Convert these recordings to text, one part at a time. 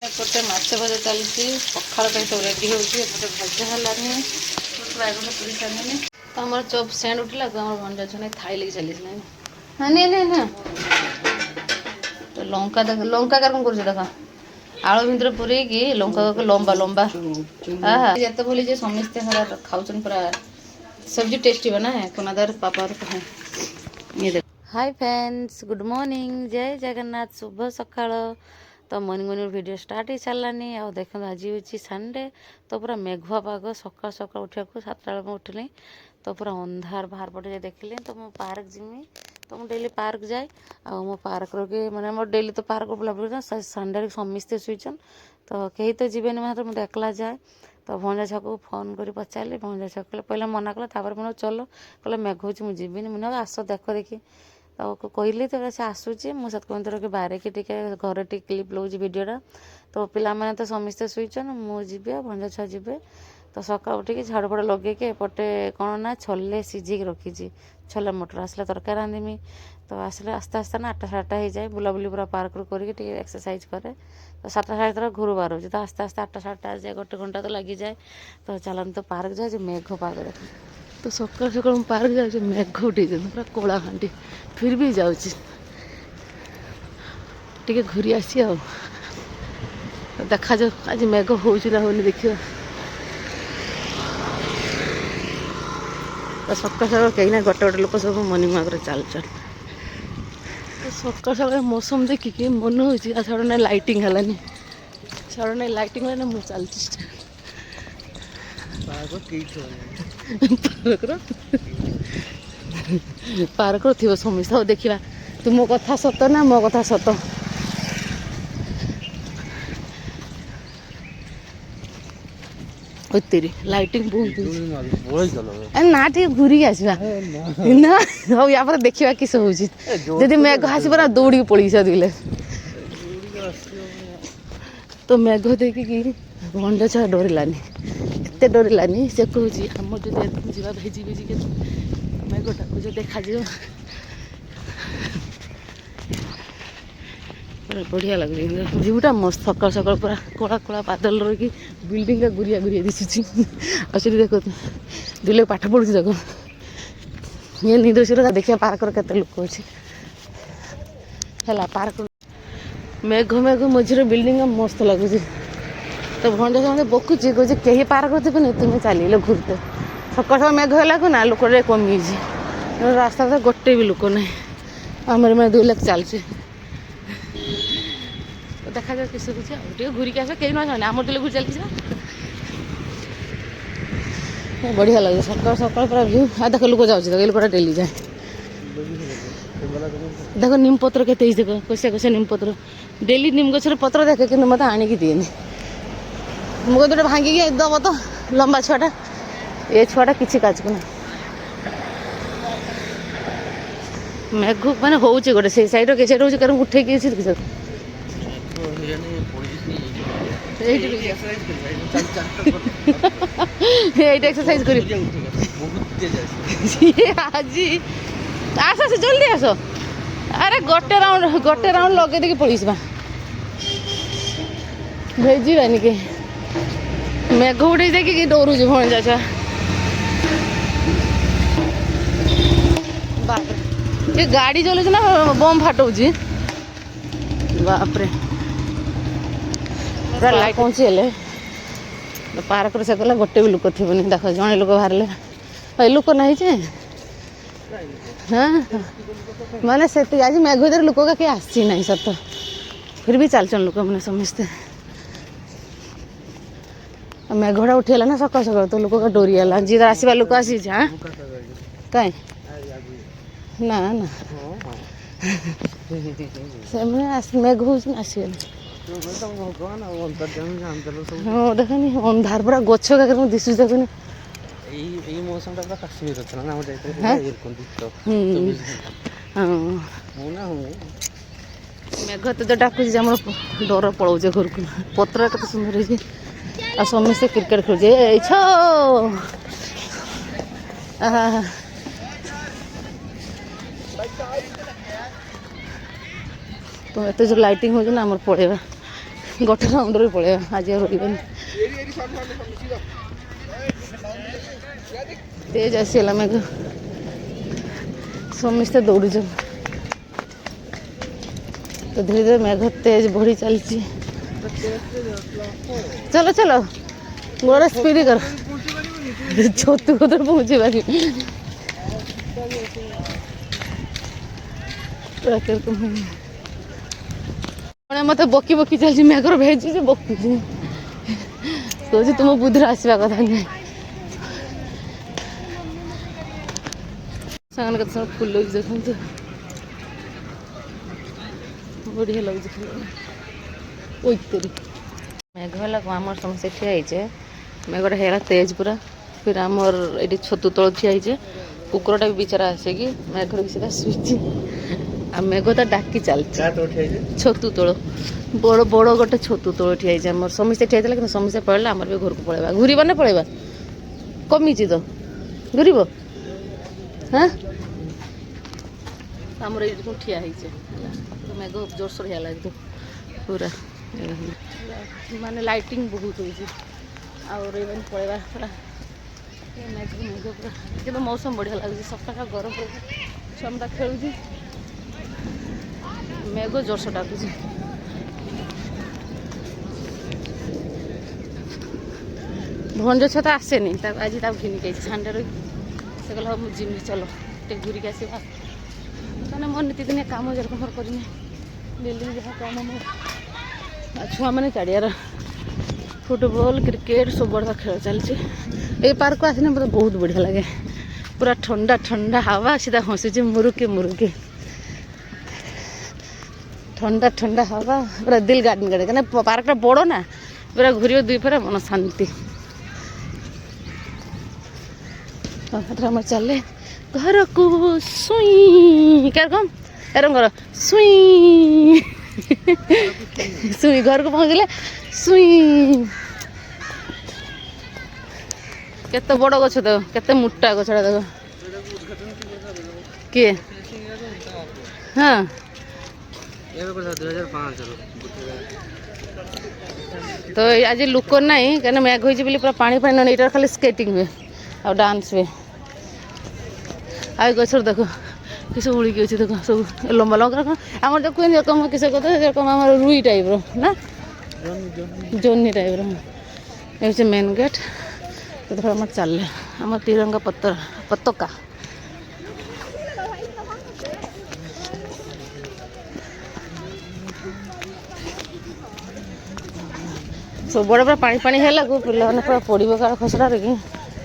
एपटे माछ भजा चलती पखाड़ सब रेडी होपटे भजा है प्रायगुड़ा पूरी सारे तो आम चप सेंड उठला तो आम भंडा छुआ थाई लगे चली ना तो लंका देख लंका कार कौन कर देखा आलू भितर पूरेकी लंका लंबा लंबा हाँ जिते बोली जे समस्ते खाऊन पूरा सब्जी टेस्टी बना है कोनादार पापा कहे ये देख। हाय फ्रेंड्स गुड मॉर्निंग जय जगन्नाथ शुभ सकाळ तो मॉर्निंग मॉर्निंग वीडियो स्टार्ट हो सारानी आ देखो आज हूँ संडे तो पूरा मेघुआ पाग सकाल सकाल उठा 7टा बेले उठिली तो पूरा अंधार बाहर पटे देखिली तो मो पार्क जिमी तो मुझे डेली पार्क जाए आ मो पार्क के मैंने मोर डेली तो पार्क बुला संडे समस्ते शुईचन तो कहीं तो जीवन मतलब मुझे एकला जाए तो भंजा छक को फोन कर पचारे भंजा छक पहले मना कला मुझे चलो कहले मेघ हो जीविनी मुझे आस देख देखी तो कहली तो से आसूची मुझे सतकमंतर के बाहर की घर टी क्लिप लौज वीडियोटा तो पिला तो समस्ते शुईचन मुझे भंजा छुआ जी तो सका उठिक झाड़ू फाड़ लगे एपटे कौन ना छोले सीझे रखी छोले मटर आसला तरकारी रांधमी तो आसले आस्ते आस्ते ना 8टा 7टा हो जाए बुलाबुली पूरा पार्क करके एक्सरसाइज करे तो 7टा 7टा घर बाहर हो तो आस्ते आस्ते 8टा 7टा जाए 1 घंटा तो लगी जाए तो चलते तो पार्क जाए मेघ पाग तो सकाल सकाल पार्क जाए मेघ उठे पूरा कला खांटी फिर भी जाऊँगी टे घूरी आसी देखा जाओ आज मेघ हो देखिए तो सकाल सकाल कहीं ना गोटे गोटे लोक सब मॉर्निंग वॉक चल चल तो सकाल सकाल मौसम देखिए मन हो सडन लाइटिंग है सडन लाइटिंग है मुझे चलती पार्क थी समस्या हो देखा तू मो कथा सत ना मो कथा सत तेरी लाइटिंग बहुत ना टे घूरी आसवा ना हम या देखा किस होती मेघ आसब ना दौड़ी पड़ी दिले तो मेघ देखिकी भंडा छुआ डरलानी एत डरलानी से कहे आम जो जा भेजी भेजी के मेघटा को देखा पूरा बढ़िया लगे व्यूटा मस्त सकाल सकाल पूरा कला कला बादल रही बिल्डिंग का गुरिया गुरिया दिशुची अच्छे देखो दुले पाठ पढ़ुची देखो ये निदर्शन देखिए पार्क केते लोक अच्छे है पार्क मेघ मेघ मझे बिल्डिंग मस्त लगुच तो भंडा समझे बकुची कहे कहीं पार्क थे नहीं तुम्हें चलिए घूरते सकाल सकाल मेघ है ना लोक कमी रास्ता तो गोटे भी लोक ना आमर मैं 2 लाख चलचे तो देखा जाए किस कुछ घूरिक आस कहीं ना आम तो घूरी चलती बढ़िया लगे सकाल सकाल पूरा व्यू आ देख लोक जाऊँगी लोकटा डेली जाए देखो नीम पत्र के देख कसिया कसिया नीम पत्र डेली नीम गचर पत्र देखे कि मत आणिकी दिए मुझे तो भांगिकी दब तो लंबा छुआटा ये छुआटा किसी काज को ना मेघ मैंने हो गोटे से सैड के सैड हो उठे एक्सरसाइज कर आज आस आस जल्दी आस अरे गोटे राउंड लगे देखिए पड़ीसा भेजानी के मेघ उठे देखिए डरुच भणजा छुआ ये गाड़ी चलुच ना बम फाटुच बापरे पूरा लाइट पहुँचीगले पार्क से कहला गोटे भी लोक थी देख जड़े लोक बाहर लोक ना हाँ माने से आज मेघ भर लोक कहीं आसी ना सत फिर भी चलचन लोक मैंने समस्ते मेघटा उठीगला ना सकाल सकाल तो लोक का डोरीगला जी आसवा लोक आसी हाँ कहीं ना ना से मेघ हो आसगले हाँ देखनी अंधार पूरा गच दिशु देखनी मेघ तो डाकुच आम डर पलाऊे घर को पत्र के सुंदर आ समस्ते क्रिकेट खेल तो एत जो लाइटिंग हो ना आम पड़ेगा गोटे राउंड पड़े आज रही तेज आसीगला मेघ समस्ते दौड़ तो धीरे धीरे मेघ तेज बढ़ी चलती चलो चलो गोड़े स्पीड कर छतु कदर पहुँचे बाकी मत बकी बकी चलती मेघर भेजी बकी कह तुम बुद्धि आसवा कथा नहीं सामान कत फुल देखते बढ़िया लगे मेघ है आम समस्या ठियाचे मेघटा है तेज पूरा फिर आमर ये छतु तल ठियाचे कुकुरटा भी बेचारा आसे कि मेघर सीधा शुची आ मेघ तो डाकी चलती छतु तल बड़ बड़ गोटे छतु तल ठियाचे आम समस्या ठिया कि समस्या पड़े आमर भी घर को पलैबा घूरबा ना पलैबा कमी तो घूर हाँ आमर ये ठिया मेघ जोरसोर है लगे पूरा माने लाइटिंग बहुत होती पलैबा पूरा मेघ मेघ पूरा कि मौसम बढ़िया लगे सकाळ गरम छुआ खेलुची मेघ जोरसोर डाकुच भंज छा तो आसेनी आज घिनिक छांडे रही से कहला मुझे जिमी चलो टे घूरिक आसवा मैंने मोर नीतिदिनिया कम जरक मोर करनी डेली जहाँ कम मोर छुआ मैंने चाड़ियार फुटबॉल क्रिकेट सब बढ़िया खेल चलती ये पार्क को आसने मतलब बहुत बढ़िया लगे पूरा ठंडा ठंडा हवा सीधा हंसुचे मुरुके ठंडा ठंडा हवा पूरा दिल गार्डन गाड़े क्या पार्कटा बड़ ना पूरा घूर दुई फेरा मन शांति चले घर को सुई क्या कम एरम घर सुई सुई घर को पहुँचले सुई केते बड़ गछ देख केते मोटा गछड़ा देख किए हाँ तो आज लुक नहीं क्या मैग हो पूरा पानी पानी नहीं इटा खाली स्केटिंग हुए और डांस हुए आ गछ देख किस उड़ीकी अच्छे देख सब लंबा लंबा आम जो कहते रकम किस रकम आम रुई टाइप ना जोनी टाइप ये मेन गेट तो थोड़ा आम चल आम तिरंगा पताका सब बड़े पूरा पानी पानी है लगू पिला पूरा पड़ो काल खसड़ा कि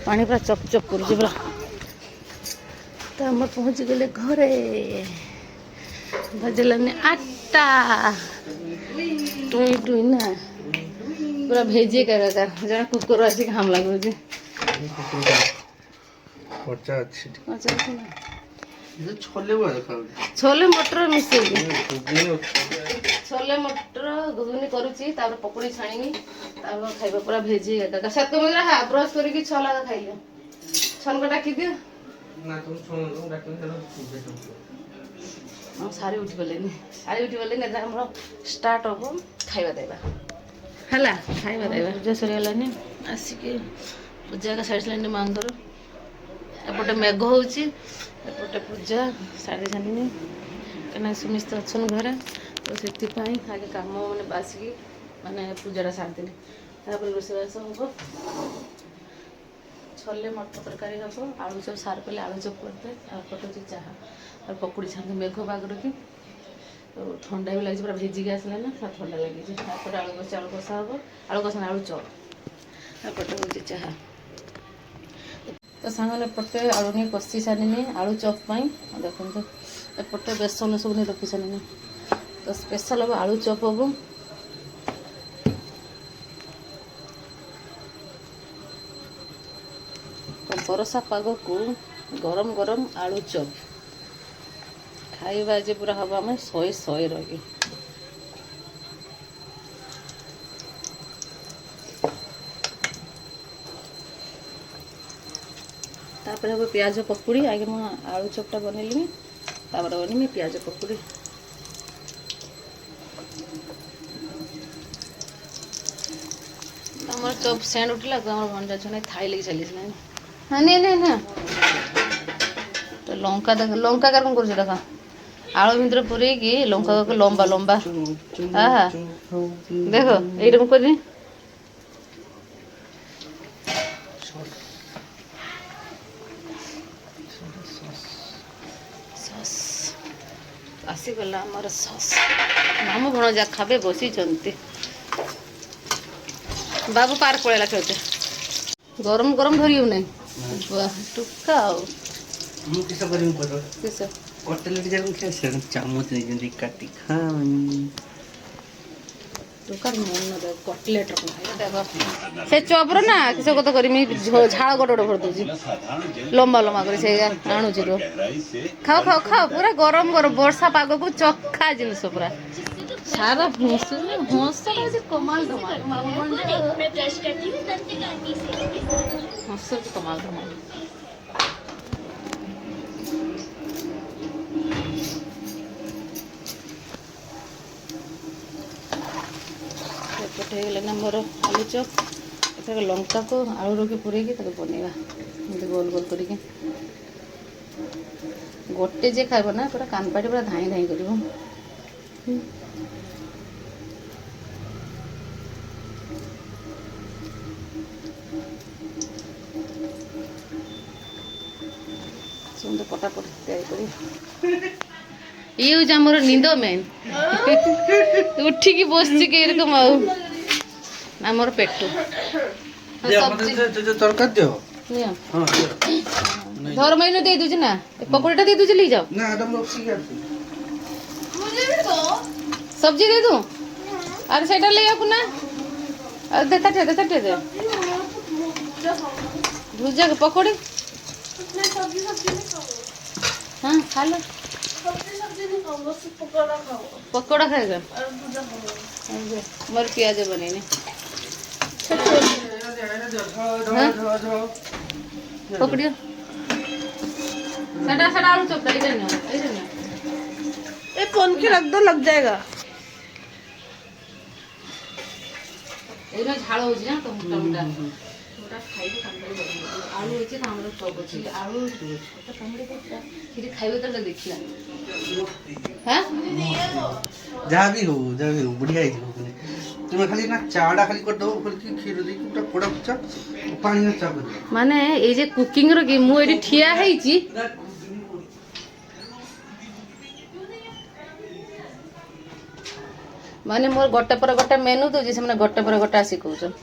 पानी पूरा चकचक कर पूरा तो आम पहुँच गले घरे भजलानी 8टा टुई टुई ना पूरा भेजे का जन कुकुर आसिक हमला कर छोले मटर मिसे छोले मटर घुगनी करुच्ची पकड़ी छाणी खाइबा पूरा भेजी का सात मिनिट ब्रश करके छला खाइल छन को डाकी दियो सारी उठी गले आम स्टार्ट हम खाइबा देवा है खाइबा देवा पूजा सरीगलानी आसिक पूजा का साइड लाइन मांगर एपटे मेघ होपटे पूजा साड़ी जानी कहीं समस्त अच्छन घरे तो से आगे कम मैंने बासिकी मैंने पूजाटा सारिदेली रोषेबास हम छोले मटर तरकारी हम आलू चप सार पे आलू चप करते पटे चाह और पकड़ी छाते मेघ पाग रखी तो ठंडा भी लगे पूरा भेजिक आसला ना ठंडा लगे आलू कषा हम आलू कषा आलू चप पटे हूँ चाह तो सांगने पटे आलू नहीं कषि सारे आलू चप देखते एपटे बेसन सब नहीं रखी सारे तो स्पेशल हम आलू चप हम बरसा पाग को गरम गरम आलू चप खाइबा जे पूरा हम आम 100 रही तापर हम प्याज पकुड़ी आगे मैं आलू चपटा बनैली तापर बनमी प्याज पकुड़ी আমার চপ স্যান্ড উঠিলা আমার ভঞ্জা ছনে থাই লাগি চালিস না হ্যাঁ নে নে না তো লঙ্কা দেখ লঙ্কা কেমন করছে দেখা আলু ভিতরে পুরেইকি লঙ্কা লম্বা লম্বা হ্যাঁ দেখো এইরকম করে সস আসিগলা আমার সস মামু ভଣଜା ଖାବେ ବସିଛନ୍ତି ବାବୁ ପାର୍କ ପଳେଇଲା ଖେଳତେ ଗରମ ଗରମ ଧରି ହେଉନାହିଁ ଟୁକା ଆଉ ମୁଁ କିସ କରିବି ପର କିସ କଟଲେଟ୍ ଯାକ ସେ ଚାମଚ ନେଇଛନ୍ତି କାଟି ଖାଆନି ଟୁକାର ମନ ଦେବ କଟଲେଟ୍ ସେ ଚପର ନା କିସ କଥା କରିମି ଝାଳ ଗୋଟେ ଗୋଟେ ଭରି ଦଉଛି ଲମ୍ବା ଲମ୍ବା କରି ସେ ଆଣୁଛି ତ ଖାଅ ଖାଅ ଖାଅ ପୁରା ଗରମ ଗରମ ବର୍ଷା ପାଗକୁ ଚଖା ଜିନିଷ ପୁରା ସାରା ହସ କମାଲ ଧମାଲ ହସୁଛି କମାଲ ଧମାଲ ଏପଟେ ହେଇଗଲା ନା ମୋର ଆଳୁ ଚପ୍ ଏଥର ଲଙ୍କାକୁ ଆଳୁ ରଖି ପୁରେଇକି ତାକୁ ବନେଇବା ଏମିତି ଗୋଲ ଗୋଲ କରିକି ଗୋଟେ ଯେ ଖାଇବ ନା ପୁରା କାନପାଟି ପୁରା ଧାଇଁ ଧାଇଁ କରିବ ସେମିତି ପଟାପଟ ତିଆରି କରି ଇଏ ହେଉଛି ଆମର ନିଦ ମେନ୍ ଉଠିକି ବସିଛି କି ଏରକମ ଆଉ ଆମର ପେଟୁ ତରକାରୀ ଦିଅ ଧର ମେନୁ ଦେଇ ଦଉଛି ନା ପକୋଡ଼ିଟା ଦେଇ ଦଉଛି ଲିଯାଅ सब्जी दे दूं अरे सेटा ले आपको ना अरे देता दे भुजा के पकौड़े हाँ खा लो पकौड़ा खाएगा मोर प्याज बनेने पकड़ियो सटा सटा आलू चोपड़ा इधर नहीं ये फोन के रख दो लग जाएगा ଏଇନା ଝାଳ ହେଉଛି ନା ତ ମୋଟା ମୋଟା ମୋଟା ଖାଇକି କାମୁଡ଼ି ଆଳୁ ହେଇଛି ତ ଆମର ଚପ୍ ଅଛି ଆଳୁ କାମୁଡ଼ି ସେଠି ଖାଇବେ ତ ଦେଖିଲା ଯାହା ବି ହଉ ବଢିଆ ହେଇଯିବ ତୁମେ ଖାଲି ନା ଚାଟା ଖାଲି କରିଦେବ କରିକି କ୍ଷୀର ଦେଇକି ପୁରା ପୋଡ଼ା ଚା ପାଣି ଚା କରିବ ମାନେ ଏଇ ଯେ କୁକିଂର କି ମୁଁ ଏଠି ଠିଆ ହେଇଛି ମାନେ ମୋର ଗୋଟେ ପରେ ଗୋଟେ ମେନୁ ଦଉଛି ସେମାନେ ଗୋଟେ ପରେ ଗୋଟେ ଆସି କହୁଛନ୍ତି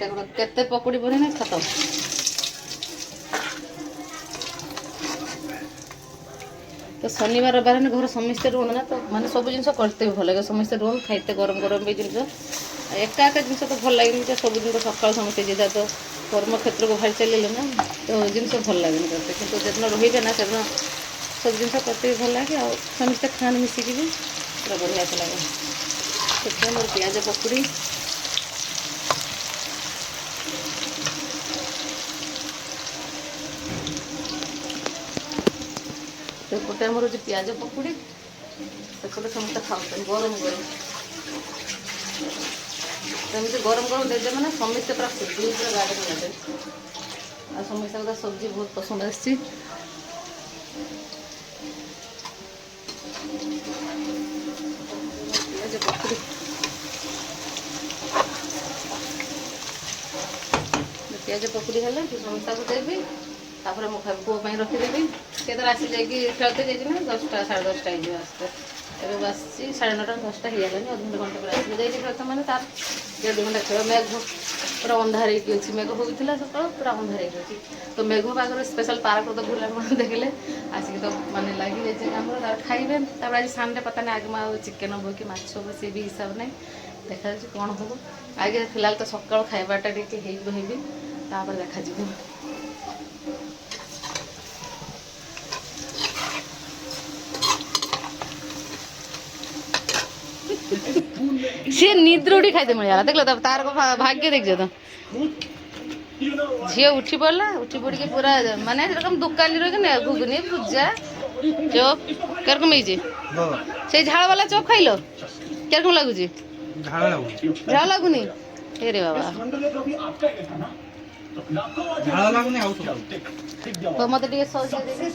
ଦେଖ କେତେ ପକୁଡ଼ି ବନେଇନା ଖାତ ତ ଶନିବାର ରବିବାର ଘର ସମସ୍ତେ ରୁହନ୍ତି ନା ତ ମାନେ ସବୁ ଜିନିଷ କରିତେ ବି ଭଲ ଲାଗେ ସମସ୍ତେ ରୁହନ୍ତି ଖାଇତେ ଗରମ ଗରମ ବି ଜିନିଷ ଏକା ଏକା ଜିନିଷ ତ ଭଲ ଲାଗେନି ଯେ ସବୁ ଜିନିଷ ସକାଳୁ ସମସ୍ତେ ଯିଏ ତ କର୍ମକ୍ଷେତ୍ରକୁ ବାହାରି ଚାଲିଲେ ନା ତ ଜିନିଷ ଭଲ ଲାଗେନି କରତେ କିନ୍ତୁ ଯେଦିନ ରହିବେ ନା ସେଦିନ सब जिन करते भी भल लगे और समस्ते खान मिसिकी भी पूरा बढ़िया से लगे तो मोर प्याज पकुड़ी सेपटे मोर जो प्याज पकुड़ी सेपटे समस्त खाऊ गरम गरम सेमती गरम गरम देदे मैंने समस्ते पूरा खुशी पूरा गाड़ी लगे आ समस्त सब्जी बहुत पसंद आसी पियाज पकुड़ी है समस्या को देवी तापर मु पुओ रखीदेवी सी तो आसी जाकि खेलते जाइए ना 10टा 10:30 हो आसते एवं बस 9:30 10टा हो गलानी अधघंटे घंटे पर आस जाइए खेलते मैंने तार 1.5 घंटा खेल मेघ पूरा अंधार अच्छी मेघ होता सका पूरा अंधार अच्छी तो मेघ पागर स्पेशल पार्क तो बुला देखले आसिक तो मानने लगी जाइए कम खाइबे तापर आज सामने पता नहीं आगे मैं चिकेन हम कि माछ हम सी भी हिसाब नहीं देखा कौन हम आगे फिलहाल तो सका खाइबाटा टी होबी तापर देखा सी निद्र उठी खाई मिल देख लो तार भाग्य देख तो झील उठी पड़ा उठी पड़ के पूरा माने दुकानी रही घुगुनी भुजा चप क्या से झाड़ वाला चप खाइल क्या लगुच ঝাল লাগুনি ঝাল লাগুনি এ রে বাবা ঝাল লাগুনি ଆଉ ସବୁ তো মতে ଟିକେ সস দিয়ে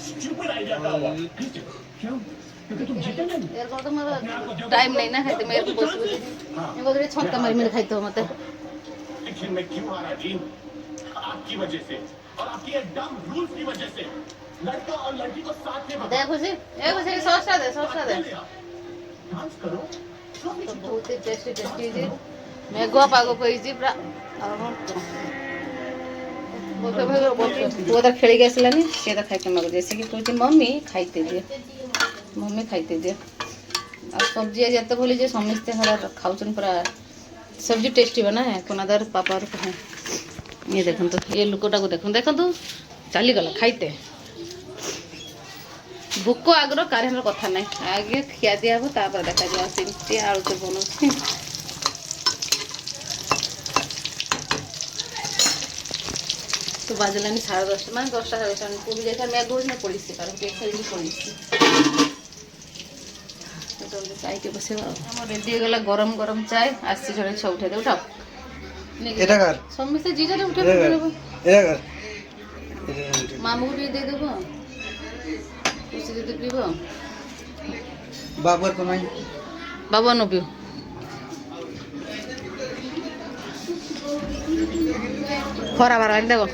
এরকম তো আমার টাইম নেই না খাইতে মেরে বসে বসে এরকম করে ছক্কা মারি মেরে খাইতে হবে মতে लेकिन मैं क्यों हारा टीम आपकी वजह से और आपके एकदम रूल्स की वजह से लड़का और लड़की को साथ में দেখো জি এগো সেই সসটা দে डांस करो তো বহুত টেস্টি টেস্টি জি মেঘুয়া পাগ কইছি পুরা बोलते भाई वो तो खेली गया नहीं से तो खाई के मगर जैसे कि कोई मम्मी खाइते दिए मम्मी खाइते दिए और सब्जी आज तो बोली समस्ते हरा खाऊन पूरा सब्जी टेस्टी बना है कोनादार पापा कहे ये देखो तो ये लुकोटा को देखो तो चली गला खाइते भूक आग्रह कार कथा ना आगे खिया दिया हम तापर देखा जाए सेमती आलू तो बनाऊँ तो बाजलानी 10:30 मैं 10टा 10:30 पूरी जैसा मैं गोज में पड़ी से कारण के खेली पड़ी से तो जल्दी चाय के बसे हम रेडी हो गला गरम गरम चाय आसी जरे छ उठे दे उठाओ এটা কার समस्त जीजा रे उठे এটা কার मामू को भी दे देबो खुशी दे पीबो বাবার তো নাই बाबा नो पियो खरा बार देखो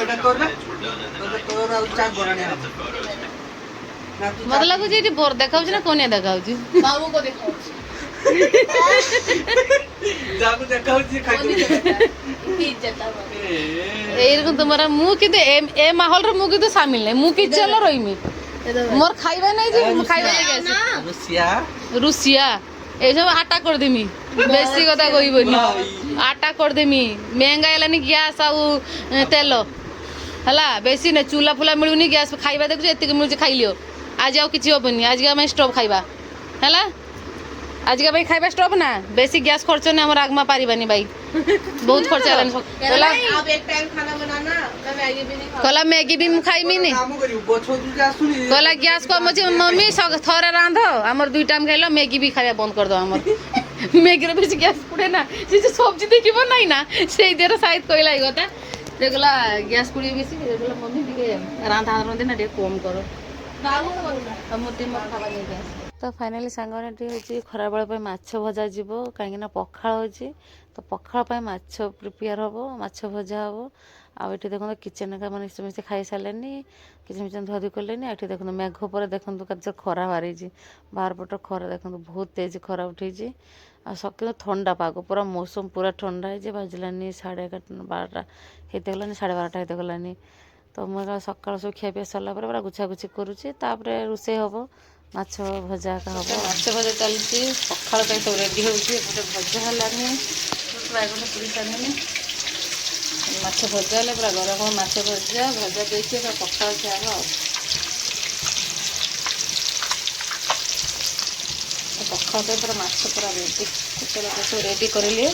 এটা তোর না তোর আর চা গরানি আছে না তুই मत लागो जे बोर देखाउ ना कोने देखाउ बाबू को देखाउ যাবো দেখাউছি খাইতে এইরকম তোমার মু কিন্তু এ মাহল রে মু কিন্তু শামিল নাই মু কি চলো রইমি মোর খাইবা নাই যে খাইবা লাগি আছে রুসিয়া রুসিয়া এইসব আটা করে দেমি বেশি কথা কইবনি আটা করে দেমি महंगा हेलानी ग्यास आउ तेल हला बेसी ना चूल्हा फुला मिलुनी ग्यास खाइबा देखु एतिक मिलुची खाइ लियो आज आउ किछि होबनी आज हम स्टोव खाइबा हला आज के भाई खाइबा स्टोव ना बेसी गैस खर्च ने हमर आगमा पारिबानी भाई बहुत खर्च आलानी कहला आप एक टाइम खाना बनाना मैं मैगी भी नहीं खाऊं कहला मैगी भी खाइमी नी কাম করিও বছর দুটা আসুনি कहला गैस को मची मम्मी थोड़े रांध हमर दुई टाइम खाइलो मैगी भी खाइबा बंद कर दो हमर मैगी रे बेसी गैस पुड़े ना से जे सब्जी देखिबो नाही ना सेई देर शायद कहला ई गता देखला गैस पुड़ी बेसी देखला मम्मी दिके रांधा रंधे ना ଟିକେ कम करो बाबू को बोलना हम टीम खावा नहीं गैस तो फाइनाली सांगने टी खरा बेला पे माछ भजा जीव कहीं पखाड़ होची तो पखाड़ पे माछ प्रिपेयर हम माछ भजा हम आउ ये देखो किचेन का मैंने समस्ते खाई सारे किचन मिचन धुआधुई कले ये देखो मेघ पर देखो जो खरा बाहरी बाहर पट खरा देखो बहुत तेज खरा उठी कि ठंडा पाग पूरा मौसम पूरा ठंडा है बाजिलानी 11:30 12टा होते गलानी 12:30 होते गलानी तो मुझे सकाल सब खिया पिया सरला पूरा गुछागुछी करुच्ची रोषे हम माछ भजा का हम माछ भजा चलती पखाड़ पे तो रेडी होती भजा है बैगन पूरी सारे माछ भजा है पूरा गरम माछ भजा भजा देखे पखाड़ खिया पखाड़ पे पूरा माछ पूरा रेडी चलो सब रेडी कर लिए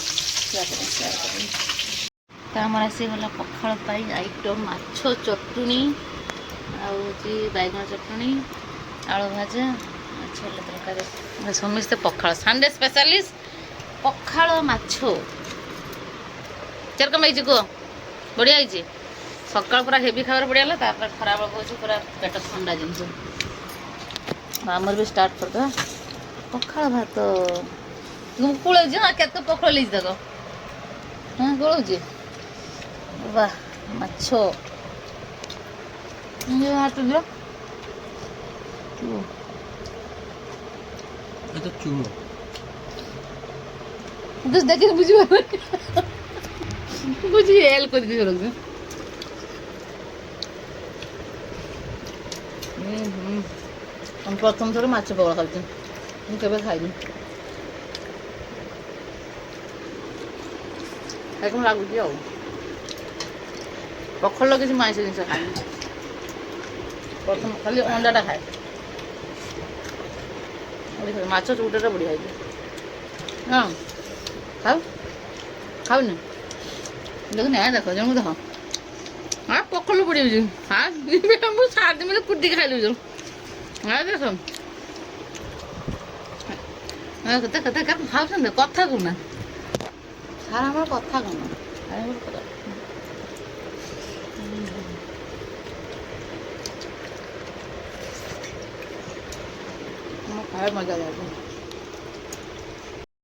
आमर आसीगला पखाड़ आइटम माछ चटुनी आउची बैगन चटुनी आलू भाजा छोले तरकारी समस्ते पखाड़ संडे स्पेशलिस्ट पखाड़ माछ चेर कम कह बढ़िया है सकाल पूरा हेवी खावर बढ़िया है खराब हो पूरा पेट ठंडा जिनस आमर भी स्टार्ट करदे पखाड़ भात कूल केत पखाड़ लीज देख हाँ गोलौची वाह माछ हाथ दियो এটা চুড়ো कुछ देखिए बुझियो बुझिए एल को दियो रख दे हम प्रथम थोड़े माछ पकड़ा खाते हम केबे खाइनी এখন লাগুছি ଆଉ ପଖାଳ କିଛି ମାଂସ ଜିନିଷ ଖାଇନି ପ୍ରଥମ ଖାଲି ଅଣ୍ଡାଟା ଖାଏ ମାଛ ଚୁଟାଟା ବଢ଼ିଆ ହେଇଛି ହଁ ଖାଉ ଖାଉନି ଦେଖୁନି ଦେଖ ଜଣକୁ ଦେଖ ହଁ ଖୋଲ ପଡ଼ିଯାଉଛି ହଁ ମୁଁ ସାର ଦିନ କୁଟିକି ଖାଇଦେଉଛୁ ହଁ ଦେଖ କେତେ କେତେ କେତେ ଖାଉଛନ୍ତି କଥା କହୁନା ସାର ଆମର କଥା କହୁନା ଖାଇବା ମଜା ଲାଗୁଛି